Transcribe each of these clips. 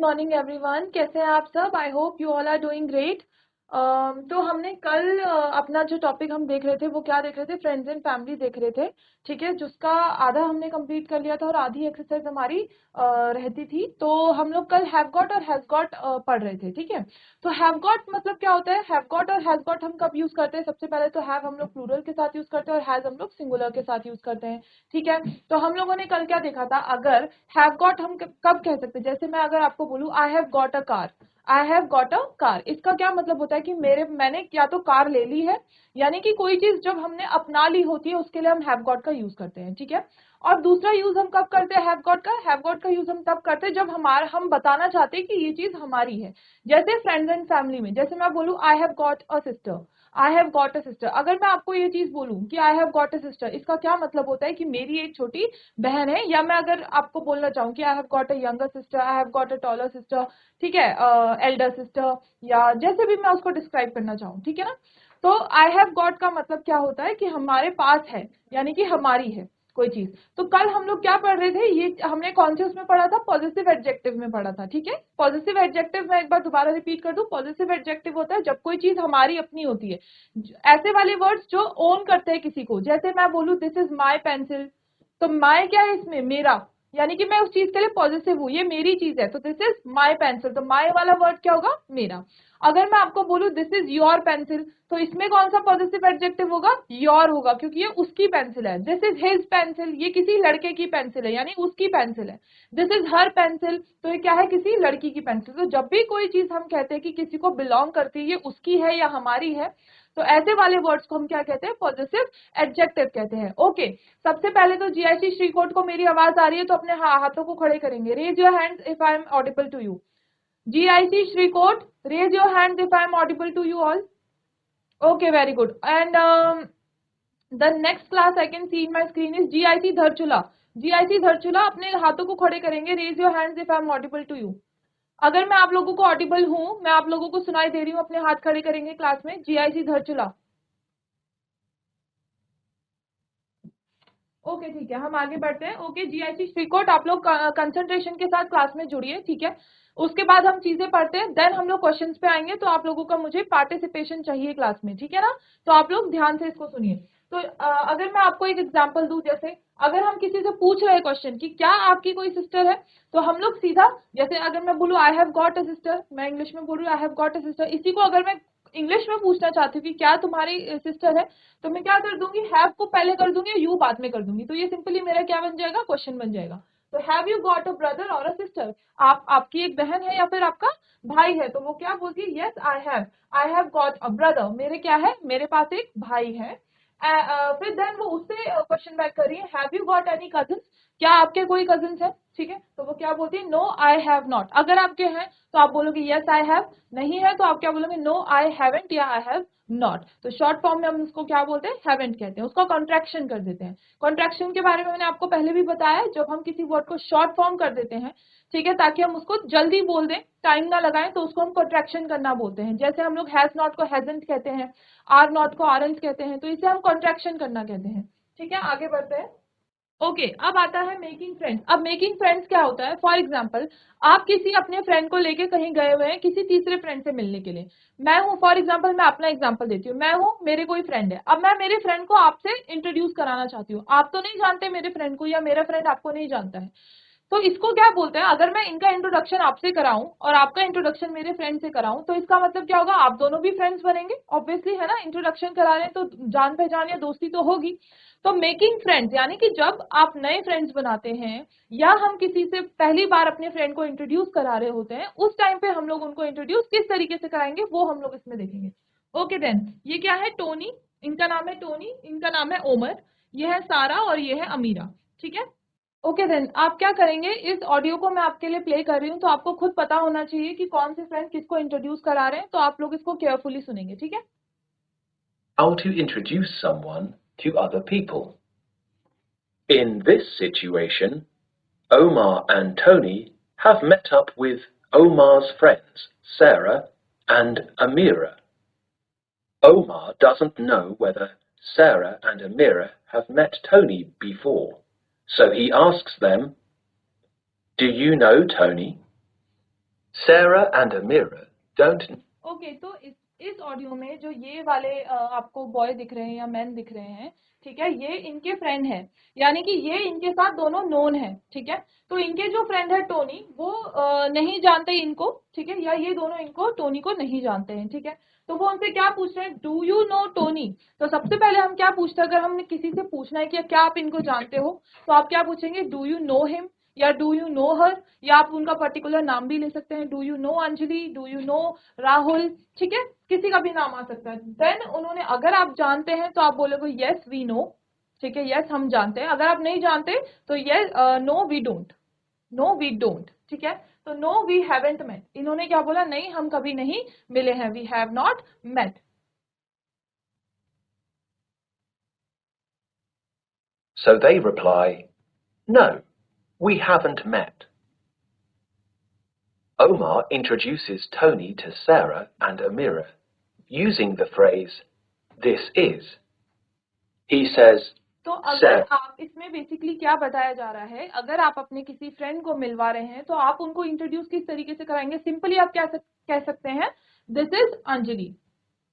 Morning everyone, कैसे हैं आप सब? I hope you all are doing great. तो हमने कल अपना जो टॉपिक हम देख रहे थे वो क्या देख रहे थे, फ्रेंड्स एंड फैमिली देख रहे थे। ठीक है, जिसका आधा हमने कंप्लीट कर लिया था और आधी एक्सरसाइज हमारी रहती थी। तो हम लोग कल हैव गॉट और हैज गॉट पढ़ रहे थे। ठीक है, तो हैव गॉट मतलब क्या होता है? हैव गॉट और हैज गॉट हम कब यूज करते हैं? सबसे पहले तो हैव हम लोग प्लूरल के साथ यूज करते हैं और हैज हम लोग सिंगुलर के साथ यूज करते हैं। ठीक है, तो हम लोगों ने कल क्या देखा था? अगर हैव गॉट हम कब कह सकते हैं? जैसे मैं अगर आपको बोलूं I have got a car, I have got a car, इसका क्या मतलब होता है कि मैंने या तो कार ले ली है, यानी कि कोई चीज जब हमने अपना ली होती है उसके लिए हम हैव गॉट का यूज करते हैं। ठीक है, और दूसरा यूज हम कब करते हैं हैव गॉट का? हैव गॉट का यूज हम तब करते हैं जब हम बताना चाहते हैं कि ये चीज हमारी है। जैसे फ्रेंड्स एंड फैमिली में, जैसे मैं बोलूं I have got a sister, I have got a sister. अगर मैं आपको ये चीज बोलूं कि I have got a sister, इसका क्या मतलब होता है कि मेरी एक छोटी बहन है। या मैं अगर आपको बोलना चाहूँ कि I have got a younger sister, I have got a taller sister, ठीक है, एल्डर सिस्टर, या जैसे भी मैं उसको डिस्क्राइब करना चाहूँ, ठीक है ना। तो आई हैव गॉट का मतलब क्या होता है कि हमारे पास है, यानी कि हमारी है कोई चीज। तो कल हम लोग क्या पढ़ रहे थे? ये हमने कौन से उसमें पढ़ा था? पॉजिटिव एडजेक्टिव में पढ़ा था। ठीक है, पॉजिटिव एडजेक्टिव मैं एक बार दोबारा रिपीट कर दूं। पॉजिटिव एडजेक्टिव होता है जब कोई चीज हमारी अपनी होती है, ऐसे वाले वर्ड्स जो ओन करते हैं किसी को। जैसे मैं बोलूं दिस इज माई पेंसिल, तो माई क्या है इसमें? मेरा, यानी कि मैं उस चीज के लिए पॉजिटिव हूँ, ये मेरी चीज है, तो दिस इज माई पेंसिल, तो माई वाला वर्ड क्या होगा? मेरा। अगर मैं आपको बोलूं दिस इज योर पेंसिल, तो इसमें कौन सा पॉजिटिव एडजेक्टिव होगा? योर होगा, क्योंकि ये उसकी पेंसिल है। दिस इज हिज पेंसिल, ये किसी लड़के की पेंसिल है, यानी उसकी पेंसिल है। दिस इज हर पेंसिल, तो ये क्या है? किसी लड़की की पेंसिल। तो जब भी कोई चीज हम कहते हैं कि किसी को बिलोंग करती है, ये उसकी है या हमारी है, तो ऐसे वाले वर्ड्स को हम क्या कहते हैं? पॉजिटिव एडजेक्टिव कहते हैं। ओके, सबसे पहले तो जीआईसी श्रीकोट को मेरी आवाज आ रही है तो अपने हाथों को खड़े करेंगे। Raise your hands if I am audible to you. GIC Shrikot, raise your hands if I am audible to you all. Okay, very good. And the next class I can see in my screen is GIC Dharchula. GIC Dharchula अपने हाथों को खड़े करेंगे. Raise your hands if I am audible to you. अगर मैं आप लोगों को ऑडिबल हूं, मैं आप लोगों को सुनाई दे रही हूं, अपने हाथ खड़े करेंगे क्लास में। GIC धरचुला। ओके ठीक है, हम आगे बढ़ते हैं। ओके, जीआईसी श्रीकोट, आप लोग कंसंट्रेशन के साथ क्लास में जुड़िए। ठीक है, उसके बाद हम चीजें पढ़ते हैं, देन हम लोग क्वेश्चंस पे आएंगे। तो आप लोगों का मुझे पार्टिसिपेशन चाहिए क्लास में, ठीक है ना। तो आप लोग ध्यान से इसको सुनिए। तो अगर मैं आपको एक एग्जांपल दूं, जैसे अगर हम किसी से पूछ रहे हैं क्वेश्चन कि क्या आपकी कोई सिस्टर है, तो हम लोग सीधा, जैसे अगर मैं बोलूं I have got a sister, मैं इंग्लिश में बोल रही हूँ I have got a sister, इसी को अगर मैं इंग्लिश में पूछना चाहती हूँ कि क्या तुम्हारी सिस्टर है, तो मैं क्या कर दूंगी? हैव को पहले कर दूंगी, यू बाद में कर दूंगी। तो ये सिंपली मेरा क्या बन जाएगा? क्वेश्चन बन जाएगा। तो have you got a brother और अ सिस्टर? आपकी एक बहन है या फिर आपका भाई है, तो वो क्या बोलती है? Yes I have got a brother, मेरे क्या है? मेरे पास एक भाई है। फिर देन वो उससे क्वेश्चन बैक कर रही है, have you got any cousins? क्या आपके कोई कजिन्स है? ठीक है, तो वो क्या बोलती है? No I have not. अगर आपके हैं तो आप बोलोगे यस आई हैव, नहीं है तो आप क्या बोलोगे? नो आई हैवंट या आई हैव नॉट। तो शॉर्ट फॉर्म में हम उसको क्या बोलते हैं? हैवेंट कहते हैं, उसको कॉन्ट्रैक्शन कर देते हैं। कॉन्ट्रैक्शन के बारे में मैंने आपको पहले भी बताया है, जब हम किसी वर्ड को शॉर्ट फॉर्म कर देते हैं, ठीक है, ताकि हम उसको जल्दी बोल दें, टाइम ना लगाएं, तो उसको हम कॉन्ट्रैक्शन करना बोलते हैं। जैसे हम लोग हैज नॉट को हैजंट कहते हैं, आर नॉट को आरंट कहते हैं, तो इसे हम कॉन्ट्रैक्शन करना कहते हैं। ठीक है, आगे बढ़ते हैं। ओके, अब आता है मेकिंग फ्रेंड्स। अब मेकिंग फ्रेंड्स क्या होता है? फॉर एग्जाम्पल, आप किसी अपने फ्रेंड को लेके कहीं गए हुए हैं किसी तीसरे फ्रेंड से मिलने के लिए। मैं हूं, फॉर एग्जाम्पल मैं अपना एग्जाम्पल देती हूँ, मैं हूं, मेरे कोई फ्रेंड है। अब मैं मेरे फ्रेंड को आपसे इंट्रोड्यूस कराना चाहती हूँ। आप तो नहीं जानते मेरे फ्रेंड को, या मेरा फ्रेंड आपको नहीं जानता है, तो इसको क्या बोलते हैं? अगर मैं इनका इंट्रोडक्शन आपसे कराऊं और आपका इंट्रोडक्शन मेरे फ्रेंड से कराऊं, तो इसका मतलब क्या होगा? आप दोनों भी फ्रेंड्स बनेंगे, ऑब्वियसली, है ना। इंट्रोडक्शन करा रहे हैं तो जान पहचान या दोस्ती तो होगी। तो मेकिंग फ्रेंड्स यानी कि जब आप नए फ्रेंड्स बनाते हैं, या हम किसी से पहली बार अपने फ्रेंड को इंट्रोड्यूस करा रहे होते हैं, उस टाइम पे हम लोग उनको इंट्रोड्यूस किस तरीके से कराएंगे वो हम लोग इसमें देखेंगे। ओके देन, ये क्या है? टोनी, इनका नाम है टोनी, इनका नाम है ओमर, ये है सारा और ये है अमीरा। ठीक है, ओके देन, आप क्या करेंगे? इस ऑडियो को मैं आपके लिए प्ले कर रही हूँ, तो आपको खुद पता होना चाहिए कि कौन से फ्रेंड किसको इंट्रोड्यूस करा रहे हैं, तो आप लोग इसको केयरफुली सुनेंगे, ठीक है। How to introduce someone to other people. In this situation, Omar and Tony have met up with Omar's friends, Sarah and Amira. Omar doesn't know whether Sarah and Amira have met Tony before, so he asks them, "Do you know Tony?" Sarah and Amira don't. Okay तो इस audio में जो ये वाले आपको boy दिख रहे हैं या मैन दिख रहे हैं, ठीक है, ये इनके फ्रेंड है, यानी कि ये इनके साथ दोनों नोन है, ठीक है। तो इनके जो फ्रेंड है टोनी, वो नहीं जानते इनको, ठीक है, या ये दोनों इनको टोनी को नहीं जानते हैं, ठीक है। तो वो उनसे क्या पूछ रहे हैं, डू यू नो टोनी। तो सबसे पहले हम क्या पूछते हैं, अगर हमने किसी से पूछना है कि क्या आप इनको जानते हो, तो आप क्या पूछेंगे, डू यू नो हिम या डू यू नो हर, या आप उनका पर्टिकुलर नाम भी ले सकते हैं, do you no Anjali, do you no Rahul, ठीक है, किसी का भी नाम आ सकता है। देन उन्होंने, अगर आप जानते हैं तो आप बोलोगे यस वी नो, ठीक है, यस हम जानते हैं। अगर आप नहीं जानते तो yes no we don't, no we don't, ठीक है। तो नो वी हैवेंट मेट, इन्होंने क्या बोला, नहीं हम कभी नहीं मिले हैं, we have not met. So they reply, no, we haven't met. Omar introduces Tony to Sarah and Amira, using the phrase, this is. He says, तो अगर Sarah. आप इसमें बेसिकली क्या बताया जा रहा है, अगर आप अपने किसी फ्रेंड को मिलवा रहे हैं तो आप उनको इंट्रोड्यूस किस तरीके से कराएंगे, सिंपली आप क्या कह सकते हैं, this is Anjali,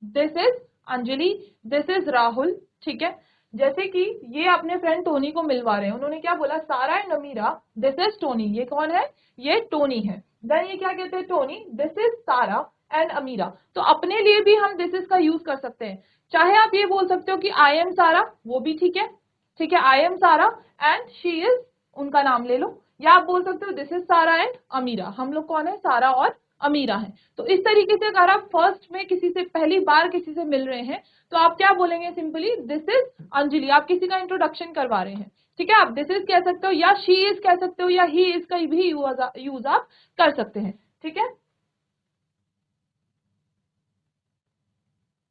this is Anjali, this is Rahul, ठीक है। जैसे कि ये अपने फ्रेंड टोनी को मिलवा रहे हैं, उन्होंने क्या बोला, सारा and Amira, this is Tony, ये कौन है, ये टोनी है। देन ये क्या कहते हैं, टोनी, दिस इज सारा एंड अमीरा। तो अपने लिए भी हम दिस इज का यूज कर सकते हैं, चाहे आप ये बोल सकते हो कि आई एम सारा, वो भी ठीक है, ठीक है, आई एम सारा एंड शी इज, उनका नाम ले लो, या आप बोल सकते हो दिस इज सारा एंड अमीरा, हम लोग कौन है, सारा और अमीरा है। तो इस तरीके से अगर आप फर्स्ट में किसी से, पहली बार किसी से मिल रहे हैं, तो आप क्या बोलेंगे, सिंपली दिस इज अंजलि, आप किसी का इंट्रोडक्शन करवा रहे हैं, ठीक है। आप दिस इज कह सकते हो या शी इज कह सकते हो या ही इज का भी यूज आप कर सकते हैं, ठीक है।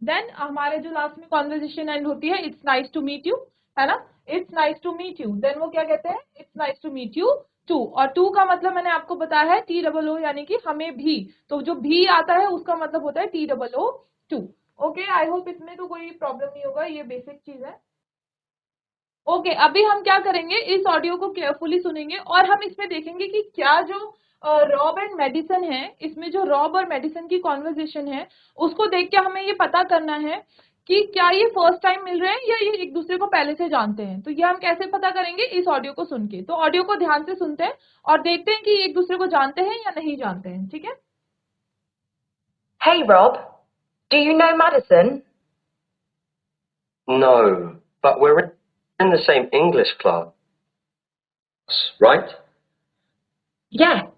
देन हमारे जो लास्ट में कॉन्वर्जेशन एंड होती है, it's nice to meet you, है ना, it's nice to meet you. Then वो क्या कहते हैं, it's nice to meet you too, और टू का मतलब मैंने आपको बताया है TOO, यानी कि हमें भी, तो जो भी आता है उसका मतलब होता है TOO too. Okay, I hope इसमें तो कोई प्रॉब्लम नहीं होगा, ये बेसिक चीज है। ओके अभी हम क्या करेंगे, इस ऑडियो को केयरफुली सुनेंगे और हम इसमें देखेंगे कि क्या जो रॉब एंड मेडिसन है, इसमें जो रॉब और मेडिसन की कॉन्वर्जेशन है, उसको देख के हमें ये पता करना है कि क्या ये फर्स्ट टाइम मिल रहे हैं या ये एक दूसरे को पहले से जानते हैं। तो ये हम कैसे पता करेंगे, इस ऑडियो को सुन के। तो ऑडियो को ध्यान से सुनते हैं और देखते हैं कि एक दूसरे को जानते हैं या नहीं जानते हैं, ठीक है। Hey Rob, do you know Madison? No, but we're in the same English class, right? Yeah.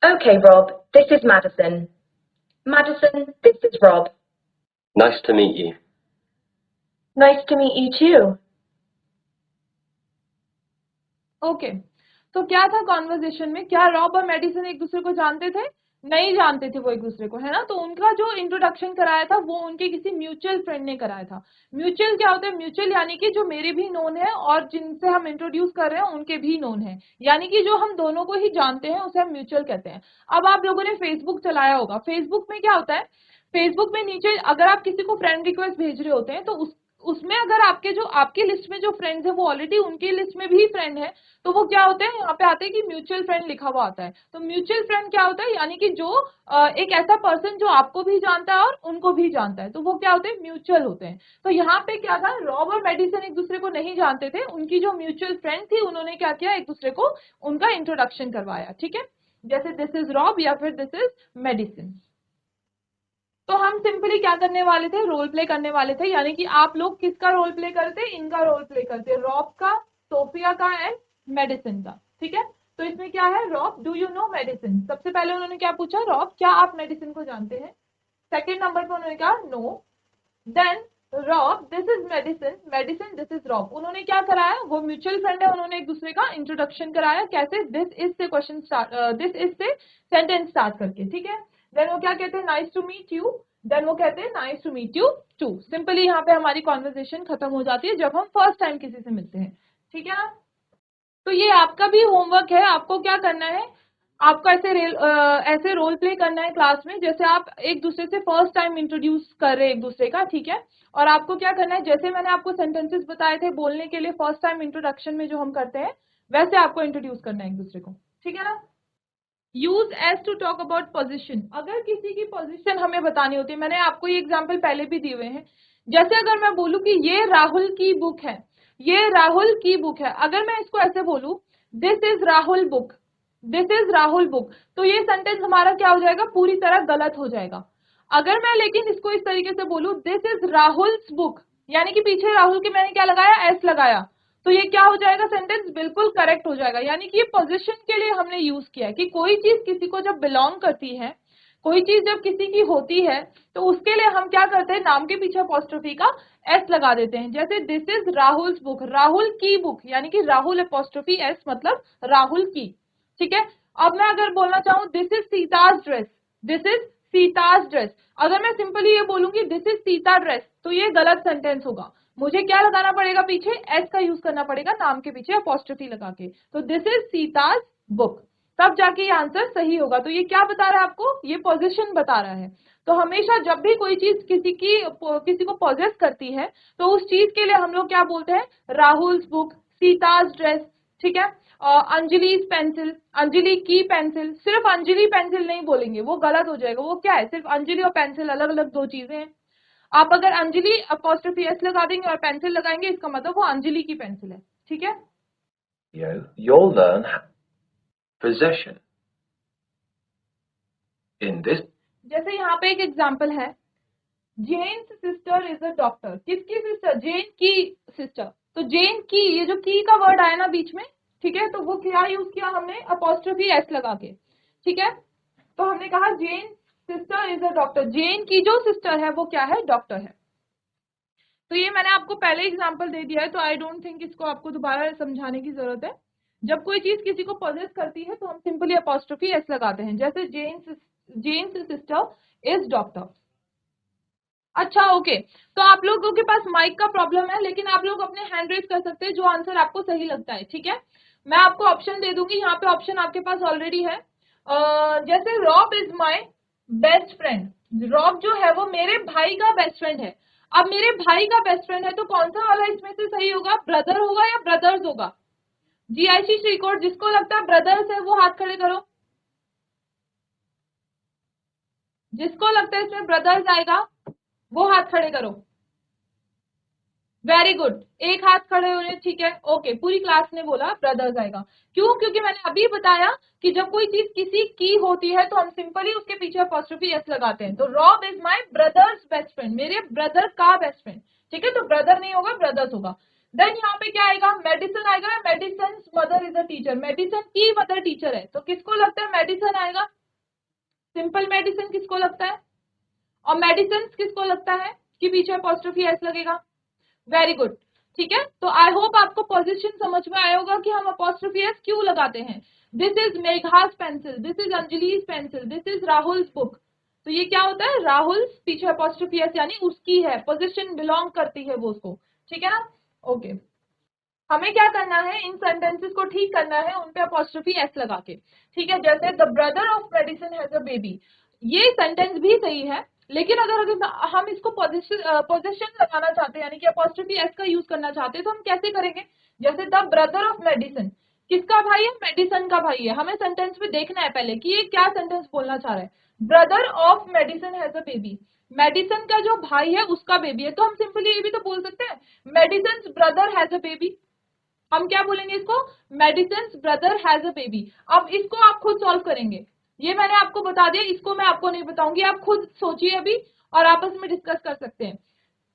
Okay Rob, this is Madison. Madison, this is Rob. Nice to meet you. Nice to meet you too. Okay तो क्या था conversation में, क्या Rob और medicine एक दूसरे को जानते थे, नहीं जानते थे वो एक दूसरे को, है ना। तो उनका जो इंट्रोडक्शन कराया था वो उनके किसी म्यूचुअल फ्रेंड ने कराया था। म्यूचुअल क्या होता है, म्यूचुअल यानी कि जो मेरे भी नोन है और जिनसे हम इंट्रोड्यूस कर रहे हैं उनके भी नोन है, यानी कि जो हम दोनों को ही जानते हैं उसे हम म्यूचुअल कहते हैं। अब आप लोगों ने फेसबुक चलाया होगा, फेसबुक में क्या होता है, फेसबुक में नीचे अगर आप किसी को फ्रेंड रिक्वेस्ट भेज रहे होते हैं तो उसमें अगर आपके जो आपके लिस्ट में जो फ्रेंड्स है वो ऑलरेडी उनकी लिस्ट में भी फ्रेंड है, तो वो क्या होते हैं, यहाँ पे आते हैं कि म्यूचुअल फ्रेंड लिखा हुआ आता है। तो म्यूचुअल फ्रेंड क्या होता है, यानी कि जो एक ऐसा पर्सन जो आपको भी जानता है और उनको भी जानता है, तो वो क्या होते हैं, म्यूचुअल होते हैं। तो यहाँ पे क्या था, रॉब और मेडिसन एक दूसरे को नहीं जानते थे, उनकी जो म्यूचुअल फ्रेंड थी उन्होंने क्या किया, एक दूसरे को उनका इंट्रोडक्शन करवाया, ठीक है, जैसे दिस इज रॉब या फिर दिस इज मेडिसिन। तो हम सिंपली क्या करने वाले थे, रोल प्ले करने वाले थे, यानी कि आप लोग किसका रोल प्ले करते, इनका रोल प्ले करते, रॉब का, सोफिया का एंड मेडिसिन का, ठीक है। तो इसमें क्या है, Rob do you know Madison, सबसे पहले उन्होंने क्या पूछा, रॉब क्या आप मेडिसिन को जानते हैं। सेकेंड नंबर पे उन्होंने कहा no. Then Rob this is Madison, Madison this is Rob, उन्होंने क्या कराया, वो म्यूचुअल फ्रेंड है, उन्होंने एक दूसरे का इंट्रोडक्शन कराया, कैसे, दिस इज से क्वेश्चन स्टार्ट, दिस इज से सेंटेंस स्टार्ट करके, ठीक है। देन वो क्या कहते हैं, nice to meet you, then वो कहते हैं nice to meet you too. Simply यहाँ पे हमारी कॉन्वर्सेशन खत्म हो जाती है जब हम फर्स्ट टाइम किसी से मिलते हैं, ठीक है ना। तो ये आपका भी होमवर्क है, आपको क्या करना है, आपको ऐसे रोल प्ले करना है क्लास में, जैसे आप एक दूसरे से फर्स्ट टाइम इंट्रोड्यूस कर रहे हैं एक दूसरे का, ठीक है। और आपको क्या करना है, जैसे मैंने आपको सेंटेंसेस बताए थे बोलने के लिए फर्स्ट टाइम इंट्रोडक्शन में जो हम करते हैं, वैसे आपको इंट्रोड्यूस करना है एक दूसरे को, ठीक है ना। Use S to talk about position, अगर किसी की पोजीशन हमें बतानी होती है, मैंने आपको ये एग्जांपल पहले भी दिए हुए हैं। जैसे अगर मैं बोलूं कि ये राहुल की बुक है, ये राहुल की बुक है, अगर मैं इसको ऐसे बोलूं this is Rahul book, this is Rahul book, तो ये सेंटेंस हमारा क्या हो जाएगा, पूरी तरह गलत हो जाएगा। अगर मैं लेकिन इसको इस तरीके से बोलूं दिस इज राहुल्स बुक, यानी कि पीछे राहुल के मैंने क्या लगाया, एस लगाया, तो ये क्या हो जाएगा, सेंटेंस बिल्कुल करेक्ट हो जाएगा। यानी कि ये पोजीशन के लिए हमने यूज किया है कि कोई चीज किसी को जब बिलोंग करती है, कोई चीज जब किसी की होती है, तो उसके लिए हम क्या करते हैं, नाम के पीछे अपोस्ट्रोफी का एस लगा देते हैं। जैसे this is Rahul's book, Rahul की बुक, यानी कि राहुल अपोस्ट्रोफी एस मतलब राहुल की। ठीक है। अब मैं अगर बोलना चाहूं this is Sita's dress, this is Sita's dress, अगर मैं सिंपली ये बोलूंगी दिस इज सीता ड्रेस, तो ये गलत सेंटेंस होगा। मुझे क्या लगाना पड़ेगा, पीछे एस का यूज करना पड़ेगा, नाम के पीछे अपोस्ट्रोफी लगा के, तो दिस इज सीताज बुक, तब जाके ये आंसर सही होगा। तो ये क्या बता रहा है आपको, ये पोजीशन बता रहा है। तो हमेशा जब भी कोई चीज किसी को पोजेस करती है, तो उस चीज के लिए हम लोग क्या बोलते हैं, राहुल्स बुक, सीताज ड्रेस। ठीक है। अंजलि's पेंसिल, अंजलि की पेंसिल, सिर्फ अंजलि पेंसिल नहीं बोलेंगे, वो गलत हो जाएगा। वो क्या है, सिर्फ अंजलि और पेंसिल अलग अलग दो चीजें हैं। आप अगर अंजलि अपोस्ट्रोफी एस लगा देंगे और पेंसिल लगाएंगे, इसका मतलब वो अंजलि की पेंसिल है। ठीक है। You'll learn possession. In this, जैसे यहाँ पे एक एग्जाम्पल है, Jane's sister is a doctor, किसकी सिस्टर, जेन की सिस्टर, तो जेन की, ये जो की का वर्ड आया ना बीच में, ठीक है, तो वो क्या यूज किया हमने, अपोस्ट्रोफी एस लगा के। ठीक है। तो हमने कहा जेन सिस्टर इज अ डॉक्टर, जेन की जो सिस्टर है वो क्या है, डॉक्टर है। तो ये मैंने आपको पहले एग्जांपल दे दिया है, तो आई डोंट थिंक इसको आपको दोबारा समझाने की जरूरत है। जब कोई चीज किसी को पॉजेस करती है तो हम सिंपली अपोस्ट्रोफी एस लगाते हैं, जैसे जेन्स सिस्टर इज डॉक्टर। अच्छा, ओके। तो आप लोगों के पास माइक का प्रॉब्लम है, लेकिन आप लोग अपने हैंड रेज कर सकते हैं जो आंसर आपको सही लगता है। ठीक है। मैं आपको ऑप्शन दे दूंगी, यहाँ पे ऑप्शन आपके पास ऑलरेडी है। जैसे Rob is my best friend, Rob जो है वो मेरे भाई का बेस्ट फ्रेंड है। अब मेरे भाई का बेस्ट फ्रेंड है, तो कौन सा वाला इसमें से सही होगा, ब्रदर होगा या ब्रदर्स होगा। जीआईसी श्रीकोट, जिसको लगता है ब्रदर्स है वो हाथ खड़े करो, जिसको लगता है इसमें ब्रदर्स आएगा वो हाथ खड़े करो। वेरी गुड, एक हाथ खड़े होने, ठीक है, ओके। पूरी क्लास ने बोला ब्रदर्स आएगा, क्यों, क्योंकि मैंने अभी बताया कि जब कोई चीज किसी की होती है तो हम सिंपली उसके पीछे अपोस्ट्रोफी एस लगाते हैं। तो Rob is my brother's best friend, मेरे ब्रदर का बेस्ट फ्रेंड। ठीक है। तो ब्रदर नहीं होगा, ब्रदर्स होगा। देन यहाँ पे क्या आएगा, मेडिसन आएगा, Madison mother is a teacher, Madison की मदर टीचर है, तो किसको लगता है मेडिसन आएगा, सिंपल मेडिसिन किसको लगता है, और मेडिसिन किसको लगता है कि पीछे अपोस्ट्रोफी एस लगेगा। Very good. ठीक है। तो आई होप आपको पोजीशन समझ में आया होगा कि हम अपोस्ट्रोफी एस क्यों लगाते हैं। This is Megha's pencil, this is Anjali's pencil, this is Rahul's book, तो ये क्या होता है, राहुल पीछे अपोस्ट्रोफी एस, यानी उसकी है, पोजीशन बिलोंग करती है वो उसको। ठीक है ना। ओके। हमें क्या करना है, इन सेंटेंसेस को ठीक करना है, उन पे अपोस्ट्रोफी एस लगा के। ठीक है। जैसे the brother of medicine has a baby, ये सेंटेंस भी सही है, लेकिन अगर हम इसको पोजीशन लगाना चाहते हैं, यानी कि अपोस्ट्रोफी एस का यूज करना चाहते हैं, तो हम कैसे करेंगे। जैसे द ब्रदर ऑफ मेडिसिन, किसका भाई है, मेडिसिन का भाई है। हमें सेंटेंस में देखना है पहले कि ये क्या सेंटेंस बोलना चाह रहा है। Brother of medicine has a baby, medicine का जो भाई है उसका बेबी है, तो हम सिंपली ये भी तो बोल सकते हैं medicine brother has a baby. हम क्या बोलेंगे इसको, medicine brother has a baby. अब इसको आप खुद सॉल्व करेंगे, ये मैंने आपको बता दिया, इसको मैं आपको नहीं बताऊंगी, आप खुद सोचिए अभी और आपस में डिस्कस कर सकते हैं।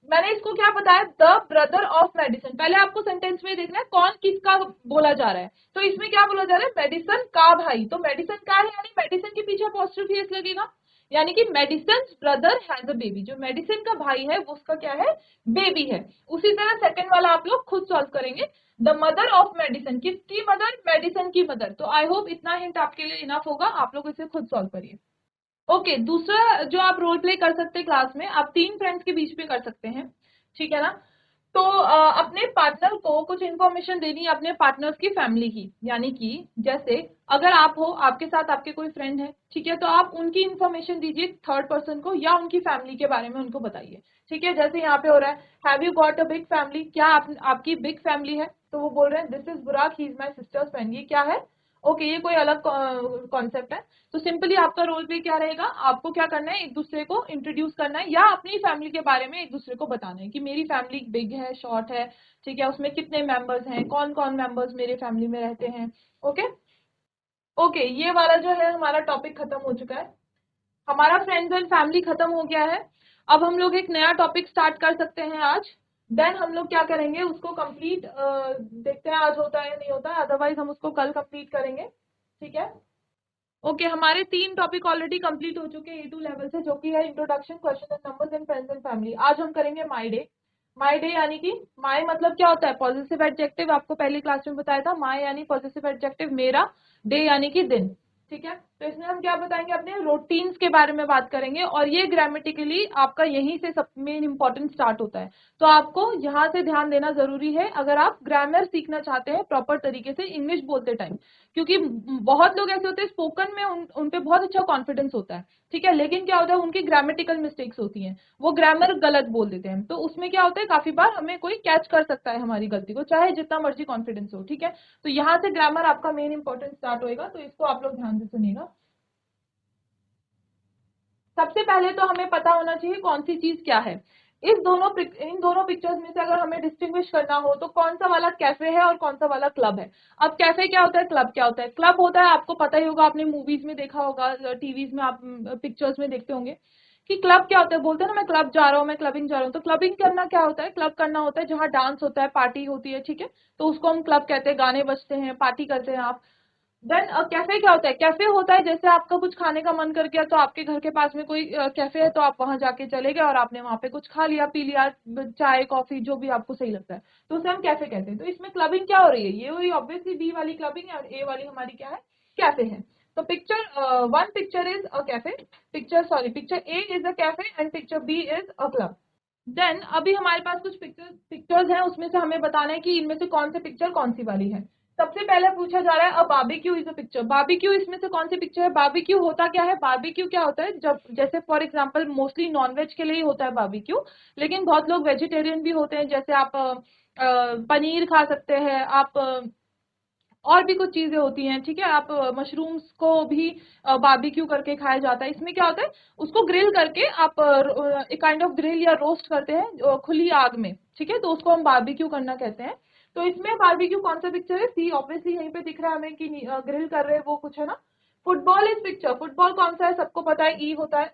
मैंने इसको क्या बताया, द ब्रदर ऑफ मेडिसिन, पहले आपको सेंटेंस में देखना है कौन किसका बोला जा रहा है। तो इसमें क्या बोला जा रहा है, मेडिसिन का भाई, तो मेडिसिन का है यानी मेडिसिन के पीछे अपोस्ट्रोफी एस लगेगा, यानी कि medicine brother has a baby, जो मेडिसिन का भाई है वो उसका क्या है, बेबी है। उसी तरह सेकंड वाला आप लोग खुद सॉल्व करेंगे, द मदर ऑफ मेडिसिन, किसकी मदर, मेडिसिन की मदर। तो आई होप इतना हिंट आपके लिए इनफ होगा, आप लोग इसे खुद सॉल्व करिए। ओके। दूसरा जो आप रोल प्ले कर सकते हैं क्लास में, आप 3 फ्रेंड्स के बीच में कर सकते हैं। ठीक है ना। तो अपने पार्टनर को कुछ इन्फॉर्मेशन देनी है अपने पार्टनर्स की फैमिली की, यानी कि जैसे अगर आप हो, आपके साथ आपके कोई फ्रेंड है, ठीक है, तो आप उनकी इन्फॉर्मेशन दीजिए थर्ड पर्सन को, या उनकी फैमिली के बारे में उनको बताइए। ठीक है। जैसे यहाँ पे हो रहा है, have you got a big family, क्या आपकी बिग फैमिली है, तो वो बोल रहे हैं दिस इज बुराक, he is my sisters friend, ये क्या है, ओके, ये कोई अलग कॉन्सेप्ट है। तो सिंपली आपका रोल प्ले क्या रहेगा, आपको क्या करना है, एक दूसरे को इंट्रोड्यूस करना है या अपनी फैमिली के बारे में एक दूसरे को बताना है कि मेरी फैमिली बिग है, शॉर्ट है, ठीक है, उसमें कितने मेंबर्स हैं, कौन कौन मेंबर्स मेरे फैमिली में रहते हैं। ओके ओके, ये वाला जो है हमारा टॉपिक खत्म हो चुका है, हमारा फ्रेंड्स एंड फैमिली खत्म हो गया है। अब हम लोग एक नया टॉपिक स्टार्ट कर सकते हैं आज। देन हम लोग क्या करेंगे, उसको कंप्लीट देखते हैं आज होता है या नहीं होता है, अदरवाइज हम उसको कल कंप्लीट करेंगे, ठीक है। ओके, हमारे 3 टॉपिक ऑलरेडी कंप्लीट हो चुके हैं A2 लेवल से, जो कि है introduction, question and numbers and friends and family. आज हम करेंगे माई डे। माई डे यानी कि माई मतलब क्या होता है, पॉजिटिव एडजेक्टिव, आपको पहली क्लास में बताया था। माई यानी पॉजिटिव एडजेक्टिव मेरा, डे यानी कि दिन, ठीक है। तो इसमें हम क्या बताएंगे, अपने रूटीन्स के बारे में बात करेंगे, और ये ग्रामेटिकली आपका यहीं से सब मेन इंपॉर्टेंट स्टार्ट होता है। तो आपको यहाँ से ध्यान देना जरूरी है अगर आप ग्रामर सीखना चाहते हैं प्रॉपर तरीके से इंग्लिश बोलते टाइम, क्योंकि बहुत लोग ऐसे होते हैं स्पोकन में उन पे बहुत अच्छा कॉन्फिडेंस होता है, ठीक है, लेकिन क्या होता है उनकी ग्रामेटिकल मिस्टेक्स होती हैं, वो ग्रामर गलत बोल देते हैं। तो उसमें क्या होता है, काफी बार हमें कोई कैच कर सकता है हमारी गलती को, चाहे जितना मर्जी कॉन्फिडेंस हो, ठीक है। तो यहाँ से ग्रामर आपका मेन इंपॉर्टेंट स्टार्ट होएगा, तो इसको आप लोग ध्यान से सुनिएगा। सबसे पहले तो हमें पता होना चाहिए कौन सी चीज क्या है। इन दोनों पिक्चर्स में से अगर हमें डिस्टिंग्विश करना हो तो कौन सा वाला कैफे है और कौन सा वाला क्लब है। अब कैफे क्या होता है, क्लब क्या होता है। क्लब होता है, आपको पता ही होगा, आपने मूवीज में देखा होगा, टीवीज में आप पिक्चर्स में देखते होंगे कि क्लब क्या होता है। बोलते हैं ना मैं क्लब जा रहा हूँ, मैं क्लबिंग जा रहा हूँ। तो क्लबिंग करना क्या होता है, क्लब करना होता है जहाँ डांस होता है, पार्टी होती है, ठीक है, तो उसको हम क्लब कहते हैं, गाने बजते हैं, पार्टी करते हैं आप। देन कैफे क्या होता है, कैफे होता है जैसे आपका कुछ खाने का मन कर गया, तो आपके घर के पास में कोई कैफे है, तो आप वहां जाके चले गए और आपने वहां पे कुछ खा लिया, पी लिया, चाय कॉफी जो भी आपको सही लगता है, तो उसे हम कैफे कहते हैं। तो इसमें क्लबिंग क्या हो रही है, ये हुई ऑब्वियसली बी वाली क्लबिंग है, और ए वाली हमारी क्या है, कैफे है। तो one picture is a cafe, picture A is a cafe and picture B is a club. Then अभी हमारे पास कुछ पिक्चर्स हैं, उसमें से हमें बताना है कि इनमें से कौन सी पिक्चर कौन सी वाली है। सबसे पहले पूछा जा रहा है a barbecue is a picture. Barbecue इसमें से कौन सी पिक्चर है। बारबेक्यू होता क्या है, बारबेक्यू क्या होता है, जब जैसे फॉर एग्जांपल मोस्टली नॉनवेज के लिए ही होता है बारबेक्यू, लेकिन बहुत लोग वेजिटेरियन भी होते हैं, जैसे आप पनीर खा सकते हैं आप, और भी कुछ चीजें होती हैं, ठीक है, आप मशरूम्स को भी बारबेक्यू करके खाया जाता है। इसमें क्या होता है, उसको ग्रिल करके आप एक काइंड ऑफ ग्रिल या रोस्ट करते हैं खुली आग में, ठीक है, तो उसको हम बारबेक्यू करना कहते हैं। तो इसमें बारबेक्यू कौन सा पिक्चर है, सी ऑब्वियसली यहीं पे दिख रहा है हमें कि ग्रिल कर रहे हैं वो कुछ है ना। फुटबॉल इज पिक्चर, फुटबॉल कौन सा है, सबको पता है, ई होता है।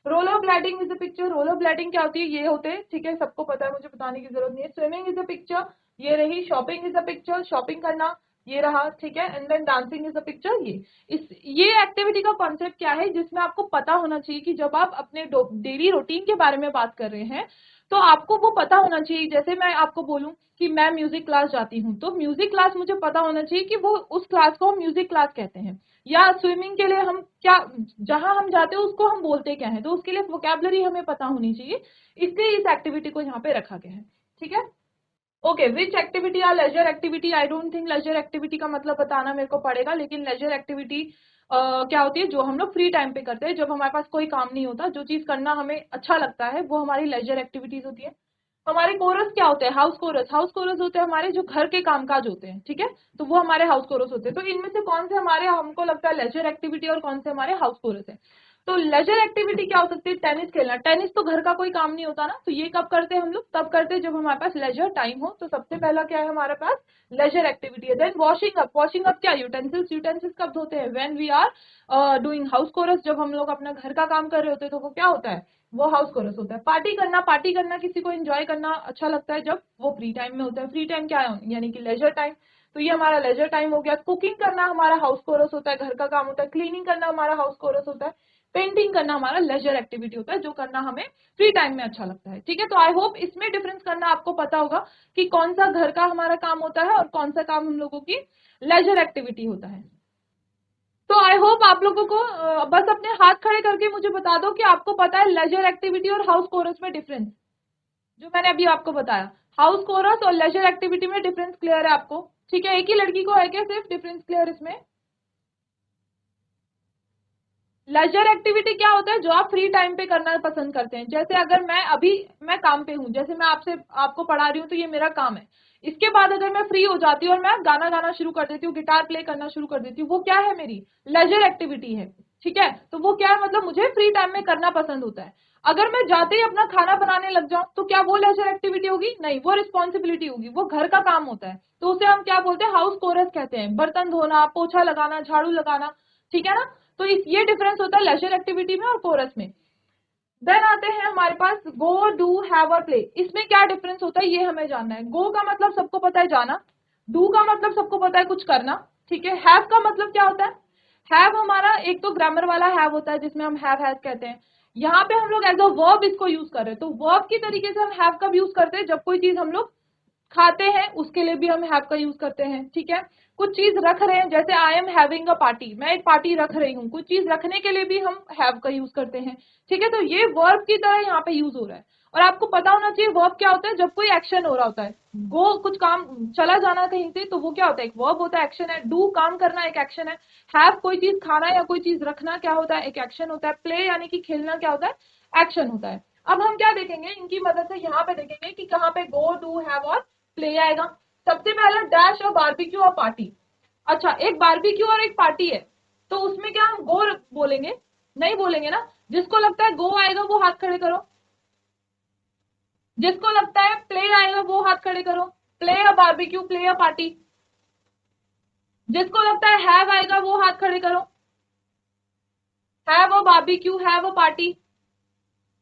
Roller blading is a picture, roller blading क्या होती है, ये होते हैं, ठीक है, सबको पता है, मुझे बताने की जरूरत नहीं है। स्विमिंग इज अ पिक्चर, ये रही। Shopping is a picture, shopping करना, ये रहा, ठीक है। And then dancing is a picture. ये एक्टिविटी का कॉन्सेप्ट क्या है, जिसमें आपको पता होना चाहिए कि जब आप अपने डेली रूटीन के बारे में बात कर रहे हैं तो आपको वो पता होना चाहिए। जैसे मैं आपको बोलूं कि मैं म्यूजिक क्लास जाती हूँ, तो म्यूजिक क्लास मुझे पता होना चाहिए कि वो उस क्लास को हम म्यूजिक क्लास कहते हैं। या स्विमिंग के लिए हम क्या, जहां हम जाते हैं उसको हम बोलते क्या है, तो उसके लिए वोकैबुलरी हमें पता होनी चाहिए, इसलिए इस एक्टिविटी को यहाँ पे रखा गया है, ठीक है। Okay, which activity are leisure activity. I don't think leisure activity का मतलब बताना मेरे को पड़ेगा, लेकिन लेजर एक्टिविटी क्या होती है, जो हम लोग फ्री टाइम पे करते हैं, जब हमारे पास कोई काम नहीं होता, जो चीज करना हमें अच्छा लगता है, वो हमारी लेजर एक्टिविटीज होती है। हमारे कोरस क्या होते हैं, हाउस कोरस। हाउस कोरस होते हैं हमारे जो घर के कामकाज होते हैं, ठीक है, तो वो हमारे हाउस कोरस होते हैं। तो इनमें से कौन से हमारे हमको लगता है लेजर एक्टिविटी और कौन से हमारे हाउस कोरस है। तो लेजर एक्टिविटी क्या हो सकती है, टेनिस खेलना। टेनिस तो घर का कोई काम नहीं होता ना, तो ये कब करते हैं हम लोग, तब करते हैं जब हमारे पास लेजर टाइम हो। तो सबसे पहला क्या है हमारे पास, लेजर एक्टिविटी है। Then washing up. Washing up क्या, यूटेंसिल्स। यूटेंसिल्स कब धोते हैं, when we are doing house chores, जब हम लोग अपना घर का काम कर रहे होते हैं, तो वो क्या होता है, वो हाउस कोरस होता है। पार्टी करना। पार्टी करना किसी को एंजॉय करना अच्छा लगता है जब वो फ्री टाइम में होता है। फ्री टाइम क्या है, यानी कि लेजर टाइम, तो ये हमारा लेजर टाइम हो गया। कुकिंग करना हमारा हाउस कोरस होता है, घर का काम होता है। क्लीनिंग करना हमारा हाउस कोरस होता है। पेंटिंग करना हमारा लेजर एक्टिविटी होता है, जो करना हमें फ्री टाइम में अच्छा लगता है, ठीक है। तो आई होप इसमें डिफरेंस करना आपको पता होगा कि कौन सा घर का हमारा काम होता है और कौन सा काम हम लोगों की लेजर एक्टिविटी होता है। तो आई होप आप लोगों को बस अपने हाथ खड़े करके मुझे बता दो कि आपको पता है लेजर एक्टिविटी और हाउस कोरस में डिफरेंस, जो मैंने अभी आपको बताया। हाउस कोरस और लेजर एक्टिविटी में डिफरेंस क्लियर है आपको, ठीक है। एक ही लड़की को है क्या सिर्फ डिफरेंस क्लियर इसमें। लेजर एक्टिविटी क्या होता है, जो आप फ्री टाइम पे करना पसंद करते हैं। जैसे अगर मैं अभी मैं काम पे हूँ, जैसे मैं आपको पढ़ा रही हूँ, तो ये मेरा काम है। इसके बाद अगर मैं फ्री हो जाती हूँ और मैं गाना गाना शुरू कर देती हूँ, गिटार प्ले करना शुरू कर देती हूँ, वो क्या है, मेरी लेजर एक्टिविटी है, ठीक है। तो वो क्या है, मतलब मुझे फ्री टाइम में करना पसंद होता है। अगर मैं जाते ही अपना खाना बनाने लग जाऊं तो क्या वो लेजर एक्टिविटी होगी? नहीं, वो रिस्पॉन्सिबिलिटी होगी, वो घर का काम होता है। तो उसे हम क्या बोलते हैं, हाउस कोरस कहते हैं, बर्तन धोना, पोछा लगाना, झाड़ू लगाना, ठीक है ना। तो ये डिफरेंस होता है लेजर एक्टिविटी में और कोरस में। देन आते हैं हमारे पास गो, डू, हैव और प्ले। इसमें क्या डिफरेंस होता है ये हमें जानना है। गो का मतलब सबको पता है, जाना। डू का मतलब सबको पता है, कुछ करना, ठीक है। हैव का मतलब क्या होता है? हैव हमारा एक तो ग्रामर वाला हैव होता है जिसमें हम हैव हैज कहते हैं। यहाँ पे हम लोग एज अ वर्ब इसको यूज कर रहे हैं, तो वर्ब की तरीके से हम हैव का भी यूज करते हैं। जब कोई चीज हम लोग खाते हैं उसके लिए भी हम हैव का यूज करते हैं, ठीक है। कुछ चीज रख रहे हैं, जैसे I am having a party, मैं एक पार्टी रख रही हूँ, कुछ चीज रखने के लिए भी हम हैव का यूज करते हैं, ठीक है। तो ये वर्ब की तरह यहाँ पे यूज हो रहा है। और आपको पता होना चाहिए वर्ब क्या होता है, जब कोई एक्शन हो रहा होता है। गो कुछ काम, चला जाना कहीं से, तो वो क्या होता है, एक वर्ब होता है, एक्शन है। डू काम करना, एक एक्शन है। हैव कोई चीज खाना या कोई चीज रखना क्या होता है, एक एक्शन होता है। प्ले यानी कि खेलना क्या होता है, एक्शन होता है। अब हम क्या देखेंगे, इनकी मदद से यहाँ पे देखेंगे कि कहाँ पे गो, डू, हैव और प्ले आएगा। सबसे पहला डैश और बारबेक्यू और पार्टी। अच्छा, एक बारबेक्यू और एक पार्टी है, तो उसमें क्या हम गो बोलेंगे? नहीं बोलेंगे ना। जिसको लगता है गो आएगा वो हाथ खड़े करो। जिसको लगता है प्ले आएगा वो हाथ खड़े करो। प्ले या बारबेक्यू, प्ले या पार्टी। जिसको लगता है हैव आएगा वो हाथ खड़े करो। Have a barbecue, have a party.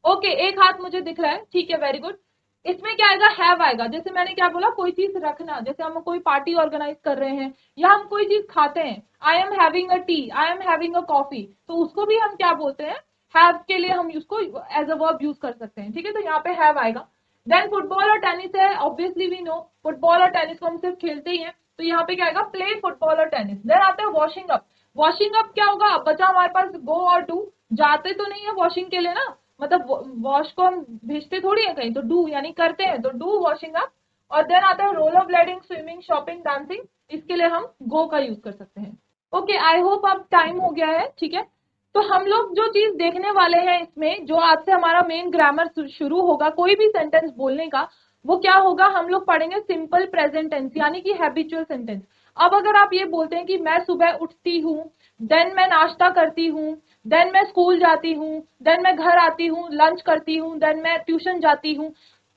Okay, एक हाथ मुझे दिख रहा है, ठीक है, वेरी गुड। इसमें क्या आएगा, हैव आएगा। जैसे मैंने क्या बोला, कोई चीज रखना, जैसे हम कोई पार्टी ऑर्गेनाइज कर रहे हैं या हम कोई चीज खाते हैं, I am having a T, I am having a coffee, तो उसको भी हम क्या बोलते हैं, हैव के लिए हम उसको एज अ वर्ब यूज कर सकते हैं, ठीक है। तो यहाँ पे हैव आएगा। देन फुटबॉल और टेनिस है, ऑब्वियसली वी नो फुटबॉल और टेनिस को हम सिर्फ खेलते ही हैं, तो यहाँ पे क्या आएगा, प्ले फुटबॉल और टेनिस। देन आते हैं वॉशिंग अप। वॉशिंग अप क्या होगा, अब बचा हमारे पास गो और डू। जाते तो नहीं है वॉशिंग के लिए ना, मतलब वॉश को हम भेजते थोड़ी है कहीं, तो डू यानी करते हैं, तो डू वॉशिंग अप। और देन आता है roller blending, swimming, shopping, dancing. इसके लिए हम गो का यूज कर सकते हैं। ओके, आई होप अब टाइम हो गया है, ठीक है। तो हम लोग जो चीज देखने वाले हैं इसमें, जो आज से हमारा मेन ग्रामर शुरू होगा कोई भी सेंटेंस बोलने का, वो क्या होगा, हम लोग पढ़ेंगे सिंपल प्रेजेंट टेंस यानी कि हैबिचुअल सेंटेंस। अब अगर आप ये बोलते हैं कि मैं सुबह उठती हूँ, देन मैं नाश्ता करती हूँ, देन मैं स्कूल जाती हूँ, देन मैं घर आती हूँ, लंच करती हूँ, देन मैं ट्यूशन जाती हूँ,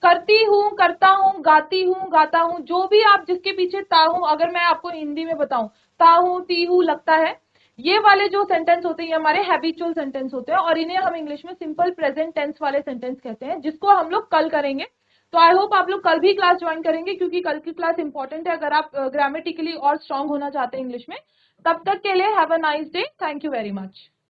करती हूँ, करता हूँ, गाती हूँ, गाता हूँ, जो भी आप जिसके पीछे ता हूँ, अगर मैं आपको हिंदी में बताऊं, ता हूँ, ती हूँ, लगता है, ये वाले जो सेंटेंस होते हैं ये हमारे हैबिचुअल सेंटेंस होते हैं, और इन्हें हम इंग्लिश में सिंपल प्रेजेंट टेंस वाले सेंटेंस कहते हैं, जिसको हम लोग कल करेंगे। तो आई होप आप लोग कल भी क्लास ज्वाइन करेंगे, क्योंकि कल की क्लास इंपॉर्टेंट है अगर आप ग्रामेटिकली और स्ट्रांग होना चाहते हैं इंग्लिश में। तब तक के लिए have a nice day, thank you very much.